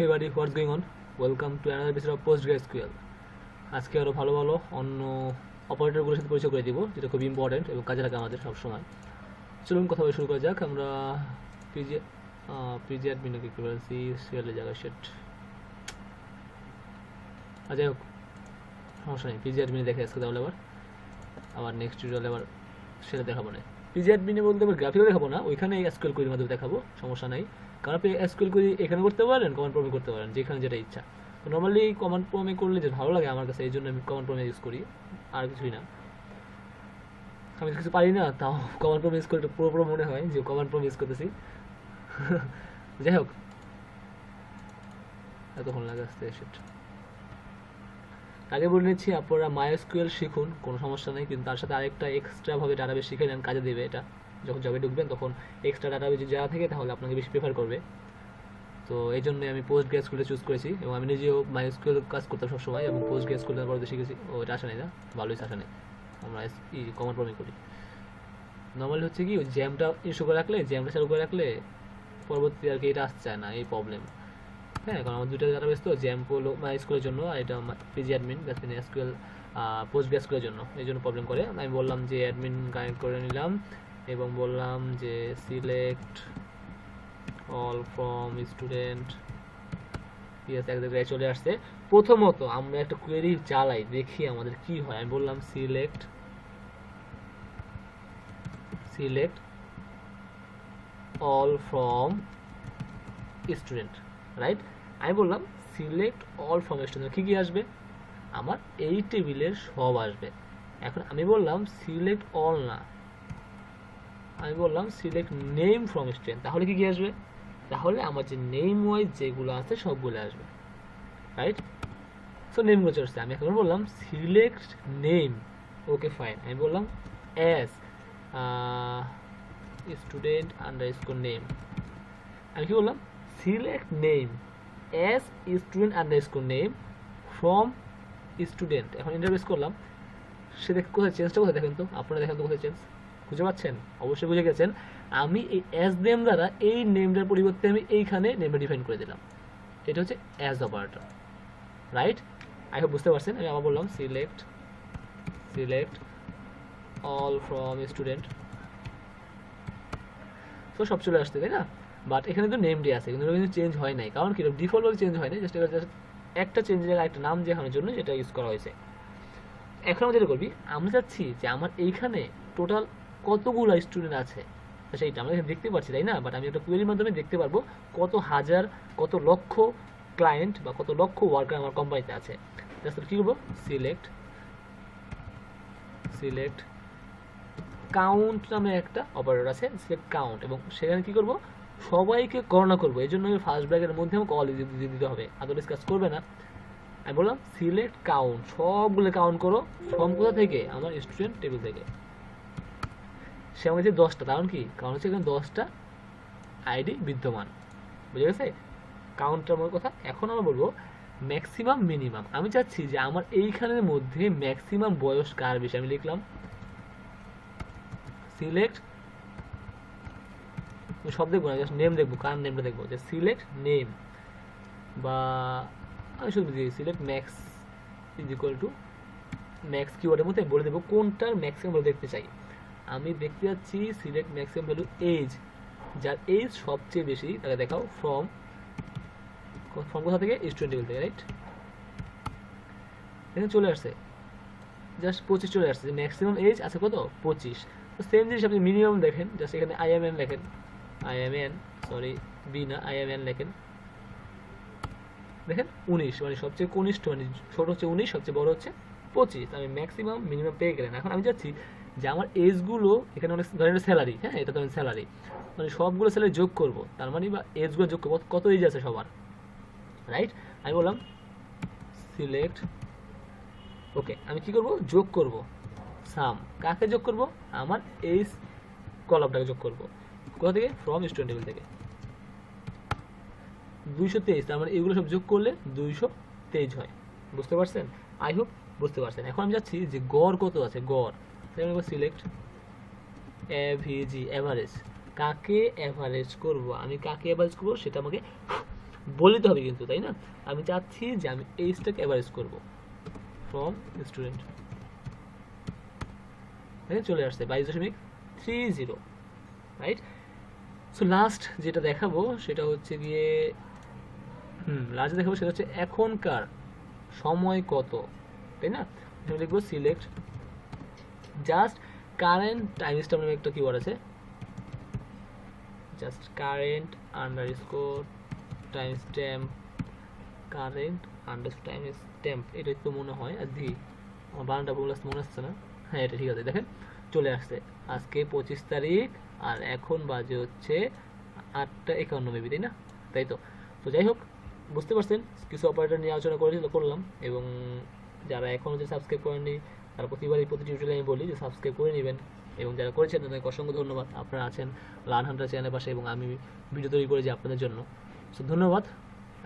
Hey buddy, what's going on? Welcome to another episode of postgresql. আজকে আরো ভালো ভালো অন্য অপারেটরগুলোর সাথে পরিচয় করে দিব, যেটা খুব ইম্পর্টেন্ট এবং কাজে লাগে আমাদের সবসময়। চলুন কথা বলে শুরু করা যাক। আমরা পিজি অ্যাডমিন ইকুইভ্যালেন্সি সিএলের জায়গায় সেট যাই হোক, সমস্যা নেই। পিজি অ্যাডমিনে দেখে আজকে তাহলে আবার নেক্সট টিউটোরিয়ালে আবার সেটা দেখাবো না। পিজি অ্যাডমিনে বলতে আবার গ্রাফিক্যাল দেখাবো না, ওইখানে এসকিউএল কোয়েরির মাধ্যমে দেখাবো, সমস্যা নাই। কারণ আপনি এসকিউএল কোয়েরি এখানে করতে পারেন, কমান্ড প্রম্পটে করতে পারেন, যেখানে যেটা ইচ্ছা। তো নর্মালি কমান্ড প্রম্পটে করলে যে ভালো লাগে আমার কাছে, এই জন্য আমি কমান্ড প্রম্পট ইউজ করি, আর কিছুই না। আমি কিছু পারি না, তাও কমান্ড প্রম্পট ইউজ করে পুরোপুরো মনে হয় যে কমান্ড প্রম্পট ইউজ করতেছি। যাই হোক, এতক্ষণ লাগে আসতে সেট। আগে বলে নিচ্ছি, আপনারা মাইএসকিউএল শিখুন, কোনো সমস্যা নেই, কিন্তু তার সাথে আরেকটা এক্সট্রাভাবে ডাটাবেস শিখে নেন, কাজে দেবে। এটা যখন জবে ঢুকবেন তখন এক্সট্রা ডাটাবেস যদি জানা থাকে তাহলে আপনাকে বেশি প্রেফার করবে। তো এই জন্যই আমি postgresql চুজ করেছি, এবং আমি নিজেও মাইএসকিউএল কাজ করতাম সবসময়, এবং postgresql পরে শিখেছি। ও এটা আসা নেই না, ভালোই আসা নেই, আমরা কমান্ড প্রম্পট করি। নর্মালি হচ্ছে কি, জ্যামটা ইস্যু করে রাখলে, জ্যামটা চালু করে রাখলে পরবর্তী আর কি এটা আসছে না, এই প্রবলেম। হ্যাঁ, কারণ আমার দুটো ডাটাবেস তো, জ্যাম্প হলো মাইএসকিউএল জন্য, আর এটা পিজি অ্যাডমিন এসকিউএল postgresql এর জন্য, এই জন্য প্রবলেম করে। আমি বললাম যে অ্যাডমিন কানেক্ট করে নিলাম, এবং বললাম যে সিলেক্ট অল ফ্রম স্টুডেন্ট। ঠিক আছে, এক জায়গায় চলে আসছে। প্রথমত আমরা একটা কোয়েরি চালাই, দেখি আমাদের কি হয়। আমি বললাম select all from student, right. আমি বললাম সিলেক্ট অল ফ্রম স্টুডেন্ট, কি কি আসবে? আমার এই টেবিলের সব আসবে। এখন আমি বললাম সিলেক্ট অল না, আমি বললাম সিলেক্ট নেম ফ্রম স্টুডেন্ট, তাহলে কি কি আসবে? তাহলে আমার যে নেম ওয়াইজ যেগুলো আছে সবগুলো আসবে, রাইট। সো নেমগুলো চলছে। আমি এখন বললাম সিলেক্ট নেম, ওকে ফাইন। আমি বললাম অ্যাজ স্টুডেন্ট আন্ডারস্কোর নেম। আমি কি বললাম? Select name as student underscore name from student. এখন ইন্টারফেস করলাম, সে দেখে কোথায় চেঞ্জটা কোথায় দেখেন তো, আপনারা দেখেন তো কোথায় চেঞ্জ, খুঁজে পাচ্ছেন? অবশ্যই বুঝে গেছেন। আমি এই অ্যাজ নেম দ্বারা এই নেমটার পরিবর্তে আমি এইখানে নেমটা ডিফাইন করে দিলাম, এটা হচ্ছে as operator, right. I hope বুঝতে পারছেন। আমি আবার বললাম সিলেক্ট অল ফ্রম স্টুডেন্ট। তো সব চলে আসছে, তাই না? বাট এখানে তো নেমটি আছে, কিন্তু চেঞ্জ হয় নাই। কারণ কি, ডিফল্টভাবে চেঞ্জ হয় নাই, জাস্ট একটা চেঞ্জের জায়গায় একটা নাম দেখানোর জন্য যেটা ইউজ করা হয়েছে। এখন আমরা যেটা করবি, আমরা চাচ্ছি যে আমার এইখানে টোটাল কতগুলো স্টুডেন্ট আছে সেইটা আমরা এখানে দেখতে পাচ্ছি, তাই না? বাট আমি একটা কোয়েরির মাধ্যমে দেখতে পারবো কত হাজার, কত লক্ষ ক্লায়েন্ট বা কত লক্ষ ওয়ার্কার আমার কোম্পানিতে আছে। জাস্ট কি করবো, সিলেক্ট কাউন্ট নামে একটা অপারেটর আছে, সিলেক্ট কাউন্ট, এবং সেখানে কি করব, সবাইকে গণনা করবো। এই জন্য আমি ফার্স্ট ব্র্যাকেটের মধ্যে আমাকে অল দিতে হবে, আদারওয়াইজ কাজ করবে না। আমি বললাম সিলেক্ট কাউন্ট, সবগুলো কাউন্ট করো, ফ্রম কোথা থেকে? আমার স্টুডেন্ট টেবিল থেকে। সে আমাকে যে 10টা, কারণ কি, কারণ হচ্ছে এখানে 10টা আইডি বিদ্যমান, বুঝে গেছে কাউন্টটার আমার কথা। এখন আমরা বলবো ম্যাক্সিমাম মিনিমাম। আমি চাচ্ছি যে আমার এইখানের মধ্যে ম্যাক্সিমাম বয়স কার বেশি। আমি লিখলাম সিলেক্ট, সব দেখবো না, জাস্ট নেম দেখবো, কার নেমটা দেখবো, যে সিলেক্ট নেম, বা আমি শুধু select max is equal to max কিওয়ার্ডের মধ্যে বলে দেবো কোনটার ম্যাক্সিমাম ভ্যালু দেখতে চাই। আমি দেখতে যাচ্ছি সিলেক্ট ম্যাক্সিমাম ভ্যালু এজ, যার এজ সবচেয়ে বেশি তাকে দেখাও ফ্রম কোথা থেকে? স্টুডেন্ট টেবিল থেকে, রাইট। এখানে চলে আসছে, জাস্ট 25 চলে আসছে, যে ম্যাক্সিমাম এজ আছে কত? 25। তো সেম জিনিস আপনি মিনিমাম দেখেন, জাস্ট এখানে IMN লেখেন, বি না, IMN লেখেন, দেখেন 19, মানে সবচেয়ে কনিষ্ঠ, মানে ছোট হচ্ছে 19, সবচেয়ে বড় হচ্ছে 25। আমি ম্যাক্সিমাম মিনিমাম পেয়ে গেলেন। এখন আমি চাচ্ছি যে আমার এজগুলো এখানে অনেক ধরনের স্যালারি, হ্যাঁ এটা তো আমি স্যালারি, মানে সবগুলো স্যালারি যোগ করব, তার মানে বা এজগুলো যোগ করবো, কত এজ আছে সবার, রাইট। আমি বললাম সিলেক্ট, ওকে। আমি কি করব, যোগ করব সাম। কাকে যোগ করব? আমার এজ কলামটাকে যোগ করব, কোথা থেকে? ফ্রম স্টুডেন্ট টেবিল থেকে। 223, তার মানে এগুলো সব যোগ করলে 223 হয়। বুঝতে পারছেন? আই হোপ বুঝতে পারছেন। এখন আমি যাচ্ছি যে গড় কত আছে, গড়। Select AVG, average. কাকে এভারেজ করব? আমি কাকে এভারেজ করব সেটা আমাকে বলিতে হবে কিন্তু, তাই না? আমি চাচ্ছি যে আমি এইচটাকে অ্যাভারেজ করব ফ্রম স্টুডেন্ট, চলে আসছে 22.30, রাইট? সো লাস্ট যেটা দেখাবো সেটা হচ্ছে গিয়ে লাস্ট দেখাবো সেটা হচ্ছে এখনকার সময় কত, তাই না? আমি লিখবো select just current time stamp নামে একটা কিওয়ার্ড আছে, just current underscore time stamp, current underscore time stamp, এটাই তো মনে হয়। আর দি আমার বানানটা ভুল আসছে, মনে আসছে না। হ্যাঁ, এটা ঠিক আছে, দেখেন চলে আসছে। আজকে 25 তারিখ আর এখন বাজে হচ্ছে 8:51 মেবি, তাই না? তাই তো। তো যাই হোক, বুঝতে পারছেন কিছু অপারেটর নিয়ে আলোচনা করলাম, এবং যারা এখনও যে সাবস্ক্রাইব করেননি তারা প্রতিবারই প্রতি টিউটোরিয়ালে আমি বলি যে সাবস্ক্রাইব করে নেবেন, এবং যারা করেছেন তাদেরকে অসংখ্য ধন্যবাদ। আপনারা আছেন লার্ন হান্টার চ্যানেলের পাশে, এবং আমি ভিডিও তৈরি করেছি আপনাদের জন্য। সো ধন্যবাদ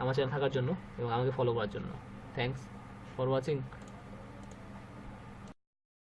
আমার চ্যানেল থাকার জন্য এবং আমাকে ফলো করার জন্য। Thanks for watching.